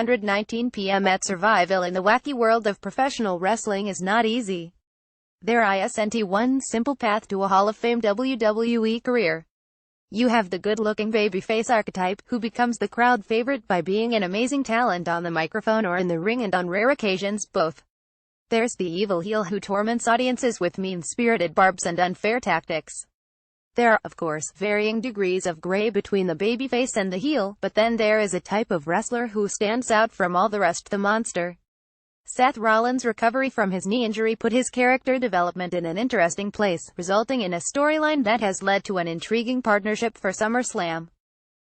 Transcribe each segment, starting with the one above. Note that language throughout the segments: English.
9:19 p.m. at Survival in the wacky world of professional wrestling is not easy. There isn't one simple path to a Hall of Fame WWE career. You have the good-looking babyface archetype, who becomes the crowd favorite by being an amazing talent on the microphone or in the ring, and on rare occasions, both. There's the evil heel who torments audiences with mean-spirited barbs and unfair tactics. There are, of course, varying degrees of gray between the babyface and the heel, but then there is a type of wrestler who stands out from all the rest: the monster. Seth Rollins' recovery from his knee injury put his character development in an interesting place, resulting in a storyline that has led to an intriguing partnership for SummerSlam.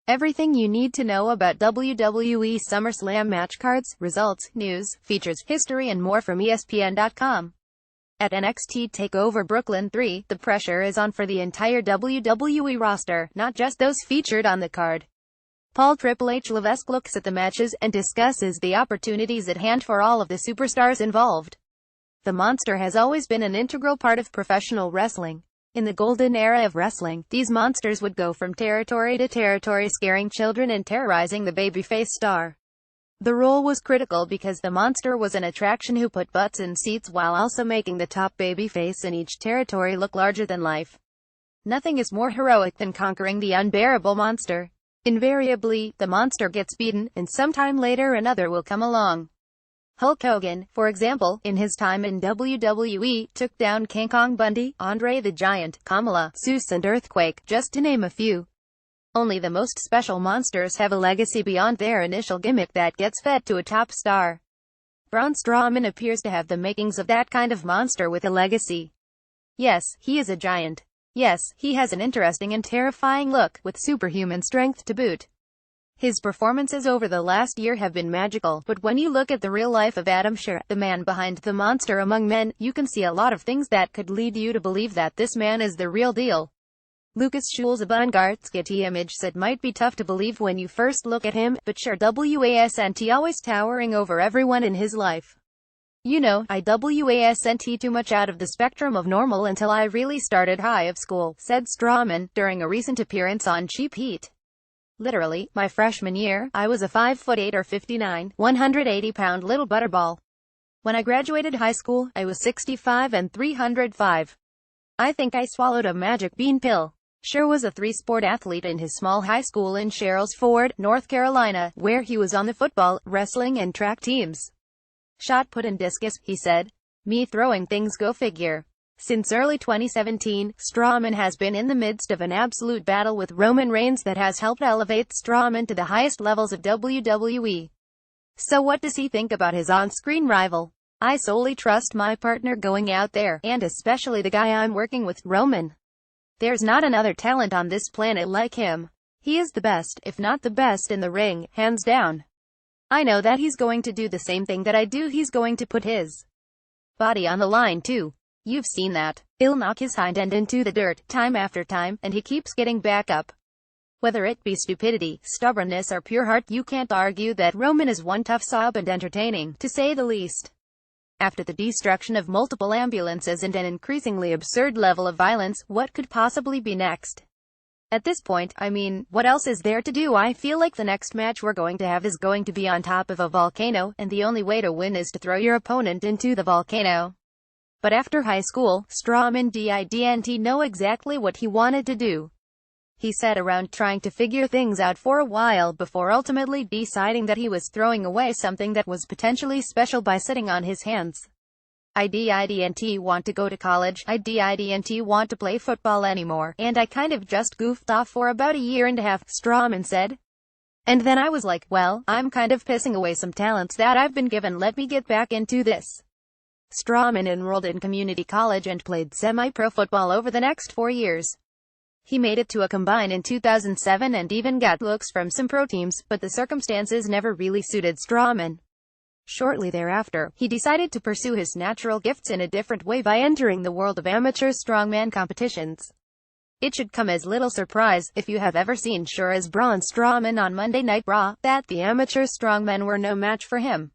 Everything you need to know about WWE SummerSlam match cards, results, news, features, history and more from ESPN.com. At NXT TakeOver Brooklyn 3, the pressure is on for the entire WWE roster, not just those featured on the card. Paul Triple H Levesque looks at the matches and discusses the opportunities at hand for all of the superstars involved. The monster has always been an integral part of professional wrestling. In the golden era of wrestling, these monsters would go from territory to territory, scaring children and terrorizing the babyface star. The role was critical because the monster was an attraction who put butts in seats while also making the top babyface in each territory look larger than life. Nothing is more heroic than conquering the unbearable monster. Invariably, the monster gets beaten, and sometime later another will come along. Hulk Hogan, for example, in his time in WWE, took down King Kong Bundy, Andre the Giant, Kamala, Zeus and Earthquake, just to name a few. Only the most special monsters have a legacy beyond their initial gimmick that gets fed to a top star. Braun Strowman appears to have the makings of that kind of monster with a legacy. Yes, he is a giant. Yes, he has an interesting and terrifying look, with superhuman strength to boot. His performances over the last year have been magical, but when you look at the real life of Adam Scherr, the man behind the monster among men, you can see a lot of things that could lead you to believe that this man is the real deal. Lucas Schulz, a Vanguard's Getty image, said might be tough to believe when you first look at him, but Scherr wasn't always towering over everyone in his life. You know, I wasn't too much out of the spectrum of normal until I really started high of school, said Strowman, during a recent appearance on Cheap Heat. Literally, my freshman year, I was a 5'8" or 59, 180-pound little butterball. When I graduated high school, I was 65 and 305. I think I swallowed a magic bean pill. Scherr was a three-sport athlete in his small high school in Sherrills Ford, North Carolina, where he was on the football, wrestling and track teams. Shot put and discus, he said. Me throwing things, go figure. Since early 2017, Strowman has been in the midst of an absolute battle with Roman Reigns that has helped elevate Strowman to the highest levels of WWE. So what does he think about his on-screen rival? I solely trust my partner going out there, and especially the guy I'm working with, Roman. There's not another talent on this planet like him. He is the best, if not the best in the ring, hands down. I know that he's going to do the same thing that I do. He's going to put his body on the line too. You've seen that. He'll knock his hind end into the dirt, time after time, and he keeps getting back up. Whether it be stupidity, stubbornness or pure heart, you can't argue that Roman is one tough sob and entertaining, to say the least. After the destruction of multiple ambulances and an increasingly absurd level of violence, what could possibly be next? At this point, I mean, what else is there to do? I feel like the next match we're going to have is going to be on top of a volcano, and the only way to win is to throw your opponent into the volcano. But after high school, Strowman didn't know exactly what he wanted to do. He sat around trying to figure things out for a while before ultimately deciding that he was throwing away something that was potentially special by sitting on his hands. I didn't want to go to college, I didn't want to play football anymore, and I kind of just goofed off for about a year and a half, Strowman said. And then I was like, well, I'm kind of pissing away some talents that I've been given, let me get back into this. Strowman enrolled in community college and played semi-pro football over the next 4 years. He made it to a combine in 2007 and even got looks from some pro teams, but the circumstances never really suited Strowman. Shortly thereafter, he decided to pursue his natural gifts in a different way by entering the world of amateur strongman competitions. It should come as little surprise, if you have ever seen Scherr as Braun Strowman on Monday Night Raw, that the amateur strongmen were no match for him.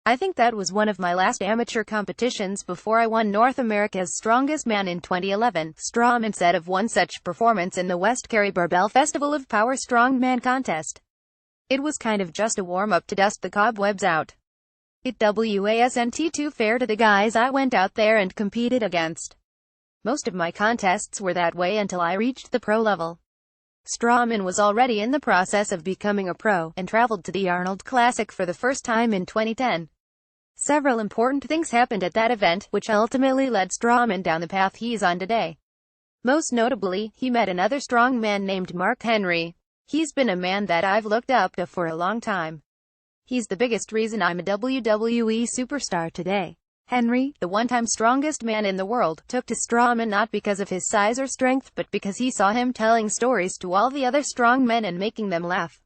I think that was one of my last amateur competitions before I won North America's Strongest Man in 2011, Strowman said of one such performance in the West Kerry Barbell Festival of Power Strongman contest. It was kind of just a warm-up to dust the cobwebs out. It wasn't too fair to the guys I went out there and competed against. Most of my contests were that way until I reached the pro level. Strowman was already in the process of becoming a pro, and traveled to the Arnold Classic for the first time in 2010. Several important things happened at that event, which ultimately led Strowman down the path he's on today. Most notably, he met another strong man named Mark Henry. He's been a man that I've looked up to for a long time. He's the biggest reason I'm a WWE superstar today. Henry, the one-time strongest man in the world, took to Strowman not because of his size or strength, but because he saw him telling stories to all the other strong men and making them laugh.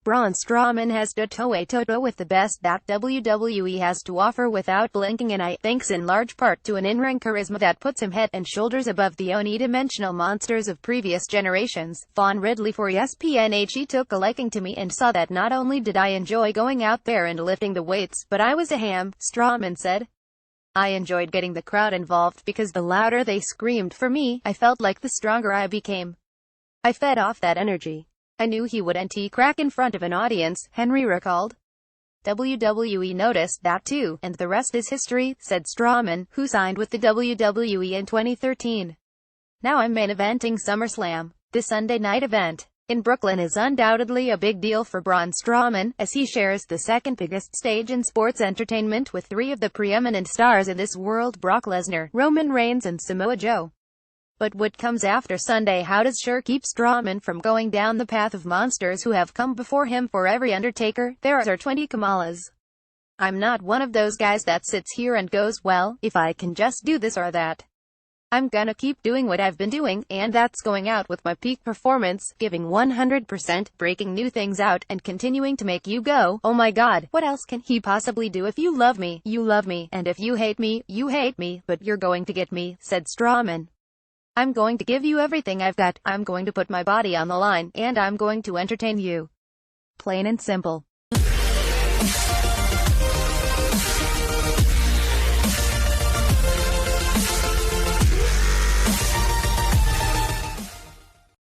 Braun Strowman has stood toe-to-toe with the best that WWE has to offer without blinking an eye, thanks in large part to an in-ring charisma that puts him head and shoulders above the unidimensional monsters of previous generations. Vaughn Ridley for ESPN. He took a liking to me and saw that not only did I enjoy going out there and lifting the weights, but I was a ham, Strowman said. I enjoyed getting the crowd involved because the louder they screamed for me, I felt like the stronger I became. I fed off that energy. I knew he wouldn't crack in front of an audience, Henry recalled. WWE noticed that too, and the rest is history, said Strowman, who signed with the WWE in 2013. Now I'm main eventing SummerSlam. This Sunday night event in Brooklyn is undoubtedly a big deal for Braun Strowman, as he shares the second biggest stage in sports entertainment with three of the preeminent stars in this world: Brock Lesnar, Roman Reigns and Samoa Joe. But what comes after Sunday? How does sure keep Strowman from going down the path of monsters who have come before him? For every Undertaker, there are 20 Kamalas. I'm not one of those guys that sits here and goes, well, if I can just do this or that. I'm gonna keep doing what I've been doing, and that's going out with my peak performance, giving 100%, breaking new things out, and continuing to make you go, oh my god, what else can he possibly do? If you love me, you love me, and if you hate me, you hate me, but you're going to get me, said Strowman. I'm going to give you everything I've got, I'm going to put my body on the line, and I'm going to entertain you. Plain and simple.